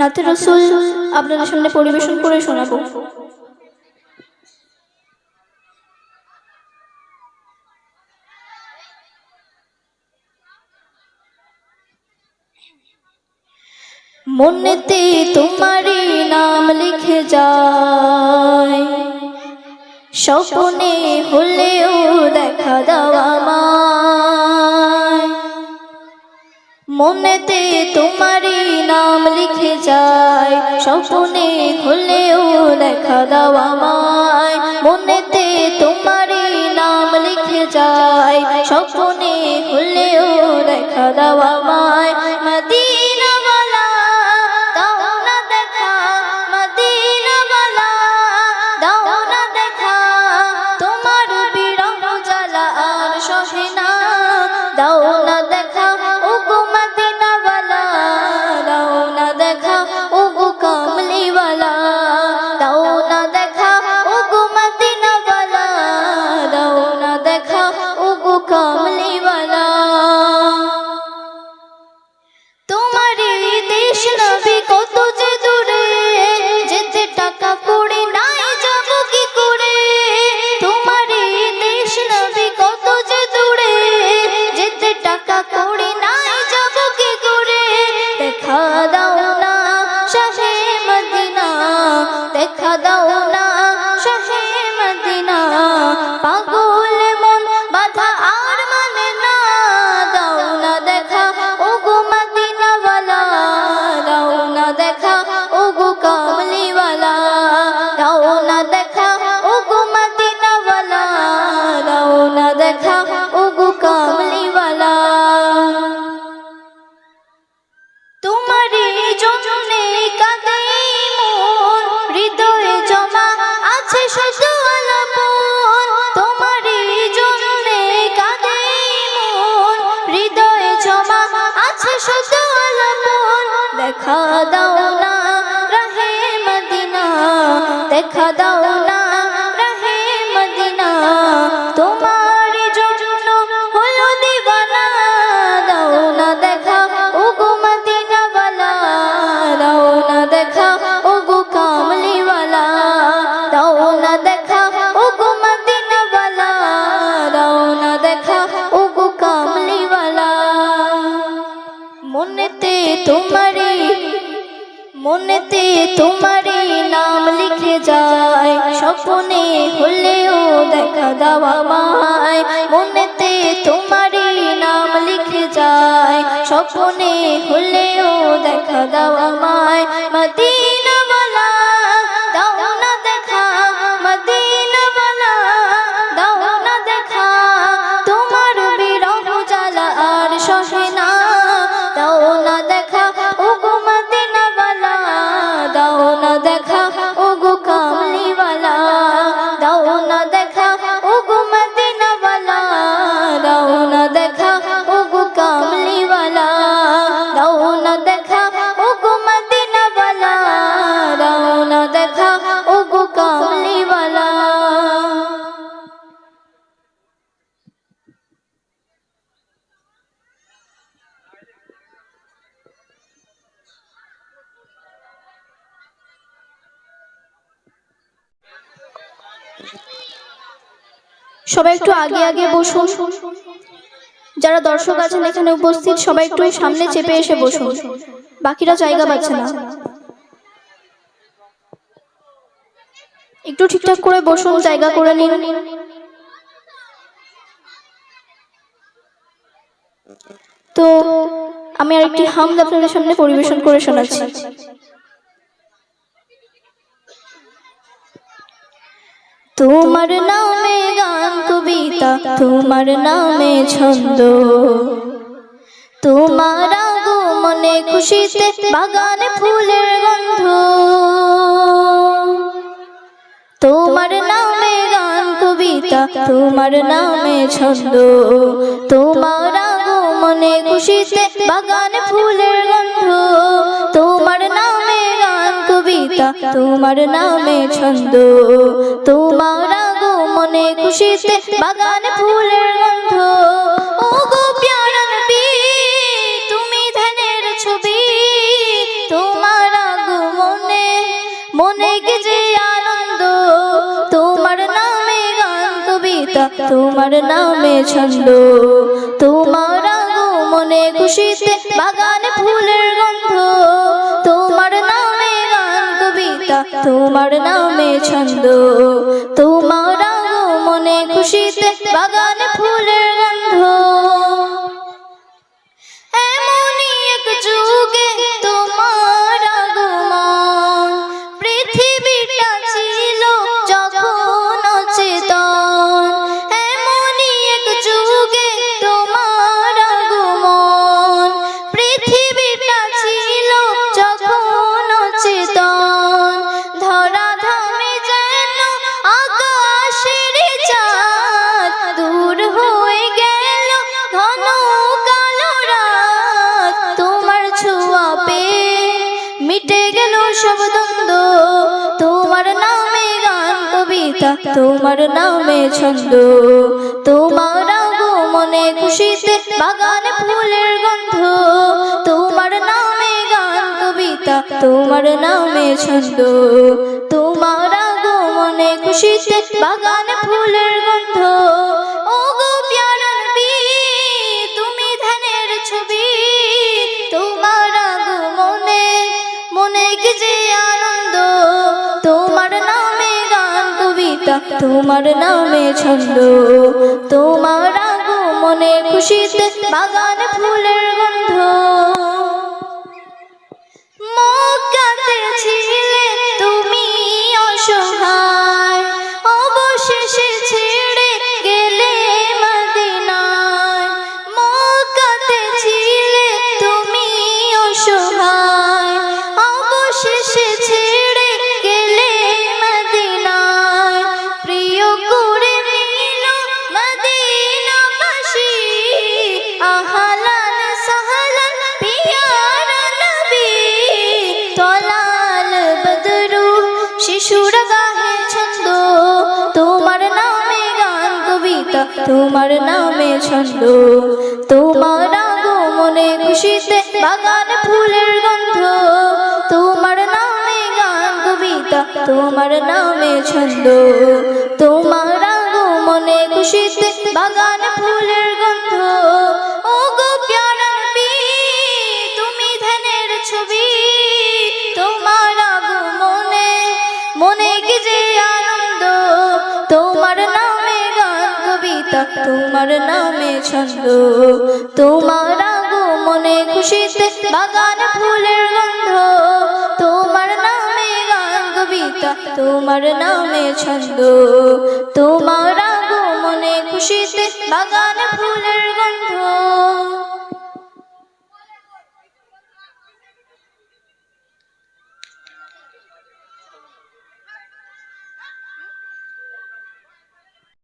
নাতে রাসূল আপনাদের সামনে পরিবেশন করে শোনাবো। মনেতে তোমারই নাম লিখে যায়, স্বপ্নে হলেও দেখা দাও আমায়। মনেতে তোমারই নাম লিখে যায়, স্বপ্নে হলেও দেখা দাও আমায়। মনেতে তোমারই নাম লিখে যায়, স্বপ্নে হলেও দেখা দাও আমায়। মদিনা ওয়ালা দাও না দেখা, মদিনা ওয়ালা দাও না দেখা, তোমার বিরহ জ্বালা আর সহে না। দাও না দেখা ওগো মদিনা ওয়ালা, দাও না দেখা ওগো কামলি ওয়ালা, দাও না দেখা ওগো মদিনা ওয়ালা, দাও না দেখা ওগো কামলি ওয়ালা। তোমারই দেশ নবী কত যে দূরে, যেতে টাকা কড়ি নাই যাব কি করে। তোমারই দেশ নবী কত যে দূরে, যেতে টাকা কড়ি নাই যাব কি করে। দেখা দাও না শাহে মদিনা, দেখা দাও না শাহে মদিনা, পাগল মন বাধা আর মানে না। দাও না দেখা ওগো মদিনা ওয়ালা, দাও না দেখা ওগো কামলি ওয়ালা, দাও না দেখা ওগো মদিনা ওয়ালা, দাও না দেখা ওগো কামলি ওয়ালা। তোমারই জন্যে কাঁদে মন, হৃদয়ে জমা আছে শুধু আলাপন। তোমারই জন্যে কাঁদে মন, হৃদয়ে জমা আছে শুধু আলাপন। দেখা দাও না রাহে মদিনা, দেখা দাও না রাহে মদিনা, তোমারই জন্য হলো দিওয়ানা। দাও না দেখা ওগো মদিনা ওয়ালা, দাও না দেখা ওগো কামলি ওয়ালা, দাও না দেখা ওগো মদিনা ওয়ালা, দাও না দেখা ওগো কামলি ওয়ালা। মনেতে তোমারই, মনেতে তোমারই নাম লিখে যায়, স্বপ্নে হলেও দেখা দাও আমায়। মনেতে তোমারই নাম লিখে যায়, স্বপ্নে হলেও দেখা দাও আমায়। মদিনা ওয়ালা দাও না দেখা, মদিনা ওয়ালা দাও না দেখা, তোমার বিরহ জ্বালা আর সহে না। দাও না দেখা ওগো মদিনা ওয়ালা, দাও না দেখা ওগো কামলি ওয়ালা, দাও না দেখা ওগো মদিনা ওয়ালা, দাও না দেখা ওগো কামলি ওয়ালা, দাও না দেখা ওগো মদিনা ওয়ালা, দাও না দেখা ওগো কামলি ওয়ালা। সবাই একটু আগে আগে বসুন, যারা দর্শক আছেন এখানে উপস্থিত সবাই একটু সামনে চেপে এসে বসুন, বাকিরা জায়গা পাচ্ছে না। একটু ঠিকঠাক করে বসুন, জায়গা করে নিন। তো আমি আরেকটি হামদ আপনাদের সামনে পরিবেশন করে শোনাচ্ছি। তোমার নামে গান কবিতা, তোমার নামে ছন্দ, তোমার আগমনে খুশিতে বাগানে ফুলের গন্ধ। তোমার নামে গান কবিতা, তোমার নামে ছন্দ, তোমার আগমনে খুশিতে বাগানে ফুলের গন্ধ। তোমার নামে গান কবিতা, তোমার নামে ছন্দ, তোমার আগমনে খুশিতে বাগানে ফুলের গন্ধ। ওগো প্যারা নবী তুমি ধ্যানের ছবি, তোমার কবিতা তোমার নামে ছন্দ, তোমার আগমনে খুশিতে বাগানে ফুলের গন্ধ, তোমার নামে গান কবিতা তোমার নামে ছন্দ, তোমার আগমনে খুশিতে বাগানে ফুলের গন্ধ। এমনই এক যুগে তোমার আগমন, পৃথিবীটা ছিল যখন অচেতন। এমনই এক যুগে তোমার আগমন, পৃথিবীটা ছিল যখন অচেতন। ধরা ধামে যেন আকাশের চাঁদ, দূর হয়ে গেল ঘন কালো রাত। তোমার ছোঁয়া পেয়ে মিটে গেল সব দ্বন্দ্ব, তোমার নামে গান কবিতা তোমার নামে ছন্দ, তোমার আগমনে খুশিতে বাগানে ফুলের গন্ধ, তোমার নামে গান কবিতা তোমার নামে ছন্দ, তোমার আগমনে খুশিতে বাগানে ফুলের গন্ধ। ও গো প্যারা নবী তুমি ধ্যানের ছবি, তোমার আগমনে মনে কি যে আনন্দ, তোমার নামে গান কবিতা তোমার নামে ছন্দ, তোমার আগমনে খুশিতে বাগানে ফুলের গন্ধ। মক্কাতে ছিলে তুমি অসহায়, অবশেষে ছেড়ে গেলে মদিনায়। মক্কাতে ছিলে তুমি অসহায়, অবশেষে ছেড়ে গেলে মদিনায়। প্রিয় করে নিল মদিনাবাসী, আহলান সাহলান পিয়ারা নবী। তলাল বদরু শিশুরা গাহে ছন্দ, তোমার নামে গান কবিতা তোমার নামে ছন্দ, তোমার আগমনে খুশিতে বাগানে ফুলের গন্ধ, তোমার নামে গান কবিতা তোমার নামে ছন্দ, তোমার আগমনে খুশিতে বাগানে ফুলের গন্ধ। ও গো প্যারা নবী তুমি ধ্যানের ছবি, তোমার আগমনে মনে কি যে আনন্দ, তোমার নামে গান কবিতা তোমার নামে ছন্দ, তোমার আগমনে খুশিতে বাগানে ফুলের গন্ধ, তোমার নামে গান কবিতা তোমার নামে ছন্দ, তোমার আগমনে খুশিতে বাগানে ফুলের গন্ধ।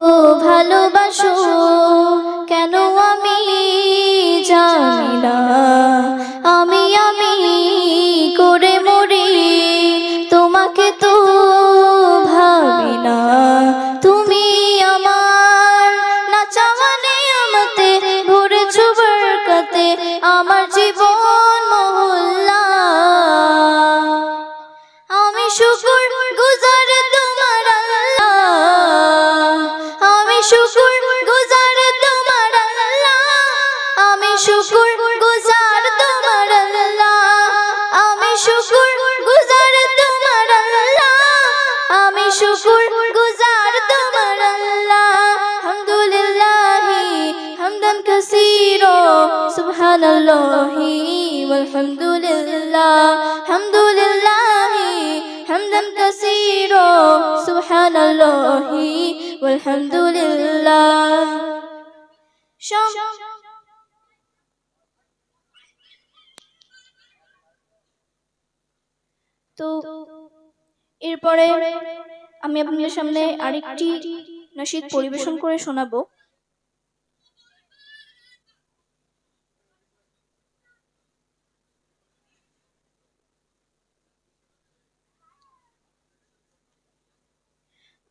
ও ভালোবাসো কেন আমি জানি না, আমি করে মরি তোমাকে তো ভাবি না। তুমি আমার না চাওয়ানে আমাতে ভরেছো বরকতে, আমার জীবন মহল্লা। আমি শুকর গুজার তোমার আল্লাহ, আমি শুকর গুজার তোমার আল্লাহ, আমি শুকর গুজার তোমার আল্লাহ, আমি শুকর গুজার তোমার আল্লাহ, আমি শুকর গুজার তোমার আল্লাহ। হামদুলিল্লাহি হামদান কাসীরা, সুবহানাল্লাহি ওয়ালহামদুলিল্লাহ, হামদুলিল্লাহি হামদান কাসীরা, সুবহানাল্লাহি ওয়ালহামদুলিল্লাহ। তো এরপরে আমি আপনাদের সামনে আরেকটি নাশিদ পরিবেশন করে শোনাবো।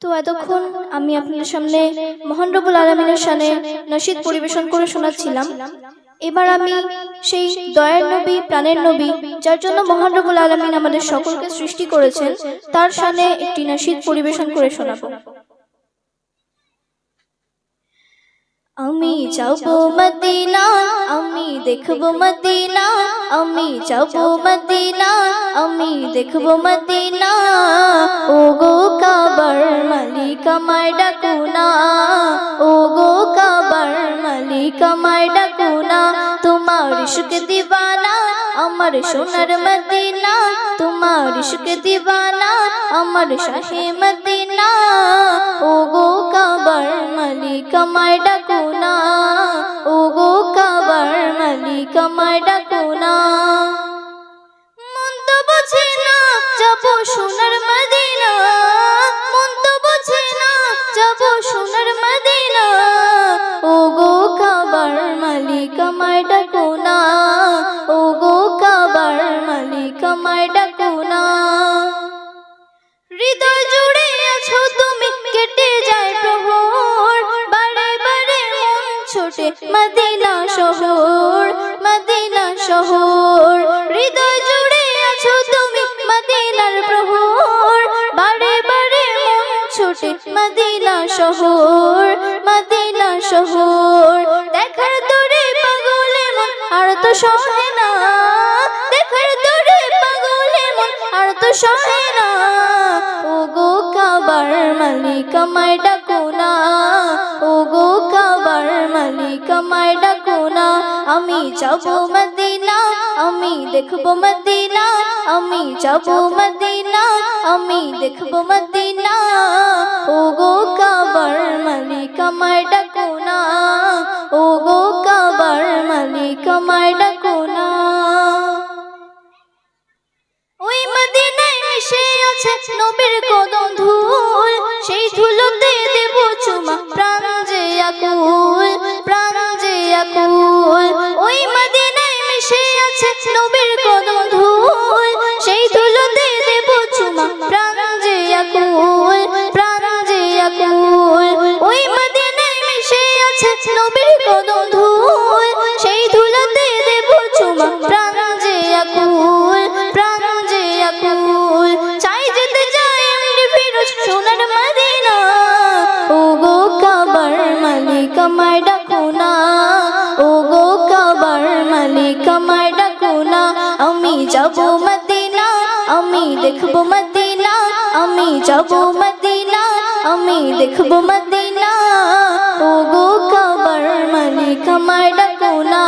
তো এতক্ষণ আমি আপনাদের সামনে মহান রব্বুল আলামিনের শানে নাশিদ পরিবেশন করে শোনাচ্ছিলাম। এবার আমি সেই দয়ার নবী, প্রাণের নবী, যার জন্য মহান রব্বুল আলামিন আমাদের সকলকে সৃষ্টি করেছেন, তার শানে একটি নাশিদ পরিবেশন করে শোনাবো। আমি যাবো মদিনা, আমি দেখবো মদিনা, আমি যাবো মদিনা, আমি দেখবো মদিনা। ও গো কাবার মালিক আমায় ডাকো না, ও গো কাবার মালিক আমায় ডাকো না। তোমার ইশক দিওয়ানা আমার সোনার মদিনা, তোমার ইশক দিওয়ানা আমার শাহে মদিনা। ও গো কাবার মালিক আমায় ডাকো না, ও গো কাবার মালিক আমায় ডাকো না। মন তো বোঝে না যাবো সোনার মদিনা, মন তো বোঝে না যাবো সোনার মদিনা। ও গো কাবার মালিক আমায় ডাকো না, ও গো কাবার মালিক আমায় ডাকো না। হৃদয় জুড়ে আছো তুমি কেটে যায় প্রহর, বারে বারে মন ছোটে মদিনা শহর, মদিনা শহর। হৃদয় জুড়ে আছো তুমি মদিনার প্রহর, বারে বারে মন ছোটে মদিনা শহর, মদিনা শহর। দেখার তোরে পাগলে মন আর তো সহে না, দেখার তোরে পাগলে মন আর তো সহে না। ও গো কাবার মালিক আমায় ডাকো না, ও গো কাবার মালিক আমায় ডাকো না। আমি যাবো মদিনা, আমি দেখবো মদিনা, আমি যাবো মদিনা, আমি দেখবো মদিনা। ও গো কাবার মালিক আমায় ডাকো না, ও গো কাবার মালিক আমায় ডাকো না। ওই মদিনায় মিশে আছে নবীর কদম ধুল, সেই ধুলোতে দেব চুমা প্রাণ যে আকুল, প্রাণ যে আকুল। ওই মদিনায় মিশে আছে নবীর কদম ধুল, সেই ধুলোতে দেব চুমা প্রাণ যে আকুল, প্রাণ যে আকুল। ওই মদিনায় মিশে আছে নবীর কদম ধুল, সেই ধুলোতে দেব চুমা প্রাণ যে আকুল, প্রাণ যে আকুল। চাই যেতে চাই এমনি ফিরোজ সোনার মদিনা। ও গো কাবার মালিক আমায় ডাকো না, ও গো কাবার মালিক আমায় ডাকো না। আমি যাবো মদিনা, আমি দেখবো মদিনা, আমি যাবো মদিনা, আমি দেখবো মদিনা। ও গো কাবার মালিক আমায় ডাকো না,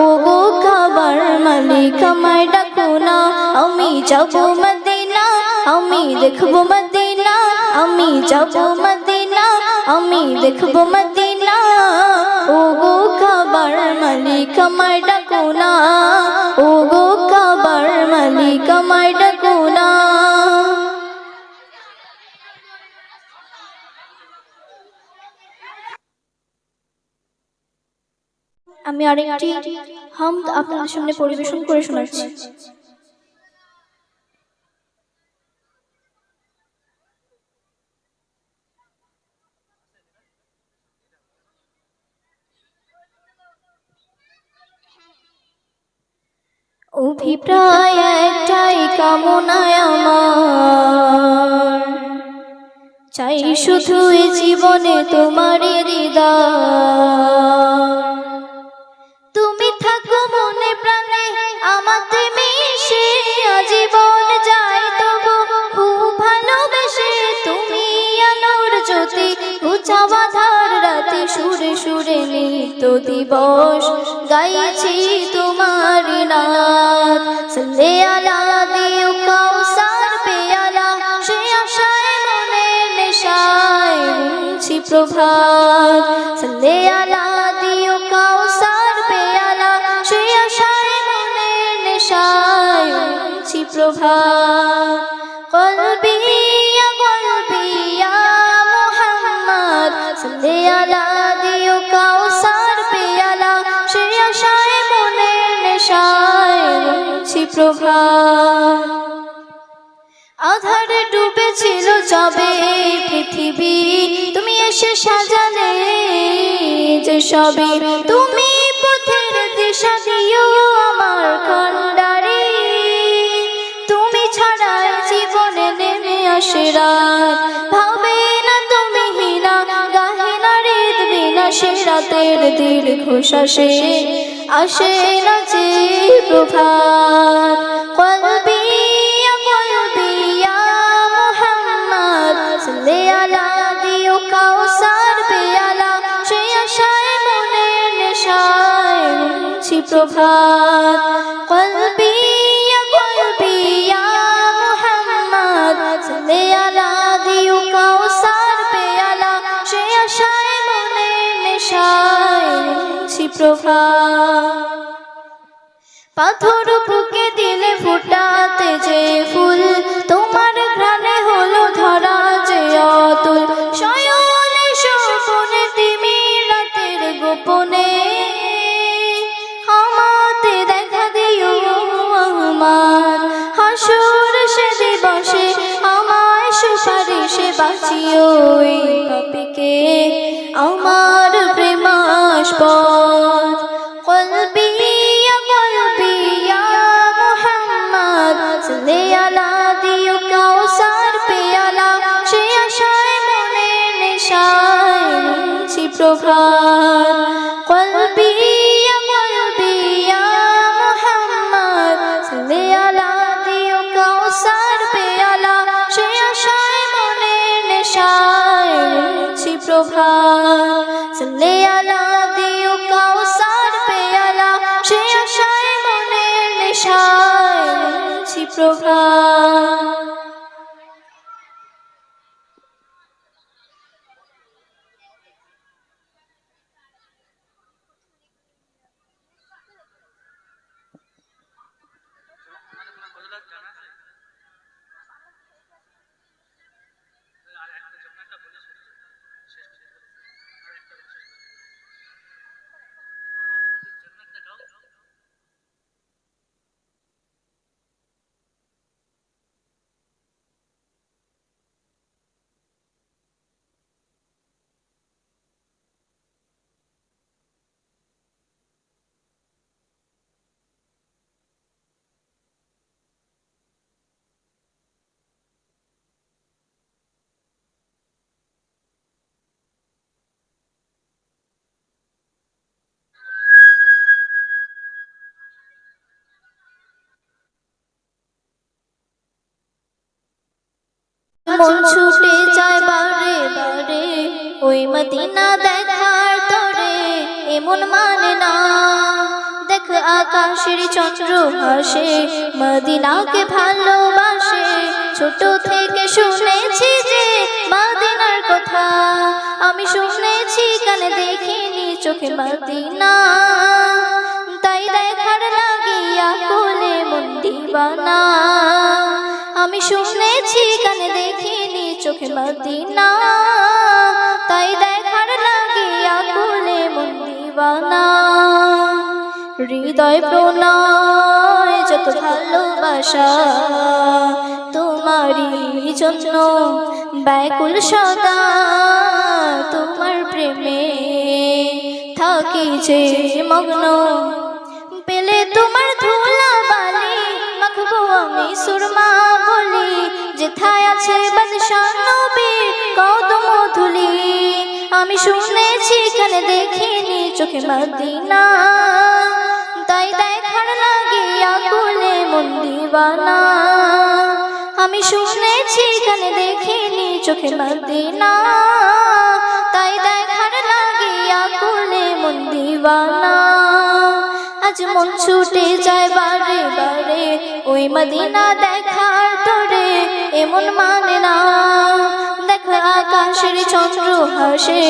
ও গো কাবার মালিক আমায় ডাকো না। আমি যাবো মদিনা, আমি দেখবো মদিনা, আমি যাবো মদিনা, আমি দেখবো মদিনা। ও গো কাবার মালিক আমায় ডাকো না, ও গো কাবার মালিক আমায় ডাকো না। আমি আরেকটি হামদ আপনাদের সামনে পরিবেশন করে শোনাচ্ছি। অভিপ্রায় একটাই কামনায় আমার, চাই শুধু এই জীবনে তোমারই দিদার। তুমি থাকো মনে প্রাণে আমাতে মিশে, আজীবন যাই তবু খুব ভালোবেসে। তুমি আলোর জ্যোতি ঘুচা বাঁধার রাতে, সুরে সুরে নিত্য দিবস গাইছি তোমারি নাত। সাল্লে আলা দিও কাউসার পেয়ালা, সে আশায় মনে নেশায় গুনছি প্রভাত। সাল্লে আলা দিও কাউসার পেয়ালা, সে আশায় মনে নেশায় গুনছি প্রভাত। কলবি ইয়া কলবি ইয়া মুহাম্মদ, সাল্লে আলা দিও কাউসার পেয়ালা, সে আশায় মনে নেশায় গুনছি প্রভাত। আধারে ডুবেছিল যাবে পৃথিবী, তুমি এসে সাজালে যে সবে। তুমি পথের দিশা দিও আমার কান্ডারে, তুমি ছাড়াই জীবনে নেমে আসে রাত। ভাবে না তুমি হীনা, গাহে না হৃদ বিনা সেরা রাতের দীর্ঘশ্বাসে আসে না যে প্রভাত কলবি ইয়া মুহাম্মদ সাল্লি আলা দিও কাউসার পেয়ালা সে আশায় মনের নেশায় উঠছি প্রভাত কলবি ইয়া মুহাম্মদ সাল্লি আলা দিও কাউসার পেয়ালা সে আশায় মনের নেশায় উঠছি প্রভাত পাথর বুকে দিলে ফুটাতে যে ফুল তোমার ঘ্রাণে হলো ধরা যে অতুল শয়নে স্বপনে তিমি রাতের গোপনে আমাতে দেখা দিও আমার হাসর সে দিবসে আমায় সুপারিশে বাঁচিও এই পাপীকে আমার প্রেমাস্পদ কলবি ইয়া মুহাম্মদ সাল্লি আলা দিও কাউসার পেয়ালা সে আশায় মনের নেশায় উঠছি প্রভাত কলবি ইয়া মুহাম্মদ সাল্লি আলা দিও কাউসার পেয়ালা সে আশায় মনের নেশায় উঠছি প্রভাত সাল্লি আলা দিও কাউসার পেয়ালা সে আশায় মনের নেশায় উঠছি প্রভাত মন ছুটে যায় বারে বারে ওই মদিনা দেখার তরে এমন মানে না দেখ আকাশের চন্দ্র হাসে মদিনাকে ভালোবাসে ছোট থেকে শুনেছি যে মদিনার কথা আমি শুনেছি কানে দেখিনি চোখে মদিনা তাই দেখার লাগিয়া কোলে মন দিবানা আমি শুনেছি কানে দেখিনি চোখে মদিনা তাই দেখার লাগিয়া কোলে মন দিবানা হৃদয় প্রণয় যত ভালোবাসা তোমারই জন্য ব্যাকুল সদা তোমার প্রেমে থাকি যে মগ্ন পেলে তোমার ধুলা বালি মাখবো আমি সুরমা বলি যেথায় আছে বাদশাহ নবীর কদম ধুলি আমি শুনেছি কানে দেখিনি চোখে মদিনা তাই দেখার লাগিয়া কোলে মন দিবানা আমি শুনেছি কানে দেখিনি চোখে মদিনা তাই দেখার লাগিয়া কোলে মন দিবানা আজ মন ছুটে যায় বারে বারে ওই মদিনা দেখার তরে এমন মানে না দেখ আকাশের চন্দ্র হাসে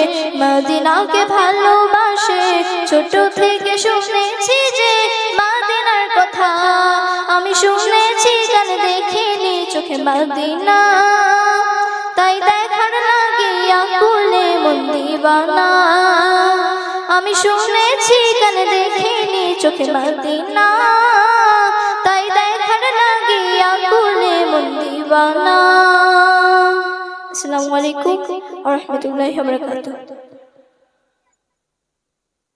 মদিনাকে ভালোবাসে ছোট থেকে শুনেছি যে মদিনার কথা আমি শুনেছি কানে দেখিনি চোখে মদিনা তাই দেখার লাগিয়া কোলে মন দিবানা আমি শুনেছি কানে দেখিনি চোখে মদিনা তাই দেখার লাগিয়া কোলে মন দিবানা। আসসালামু আলাইকুম ওয়া রাহমাতুল্লাহি ওয়া বারাকাতুহু।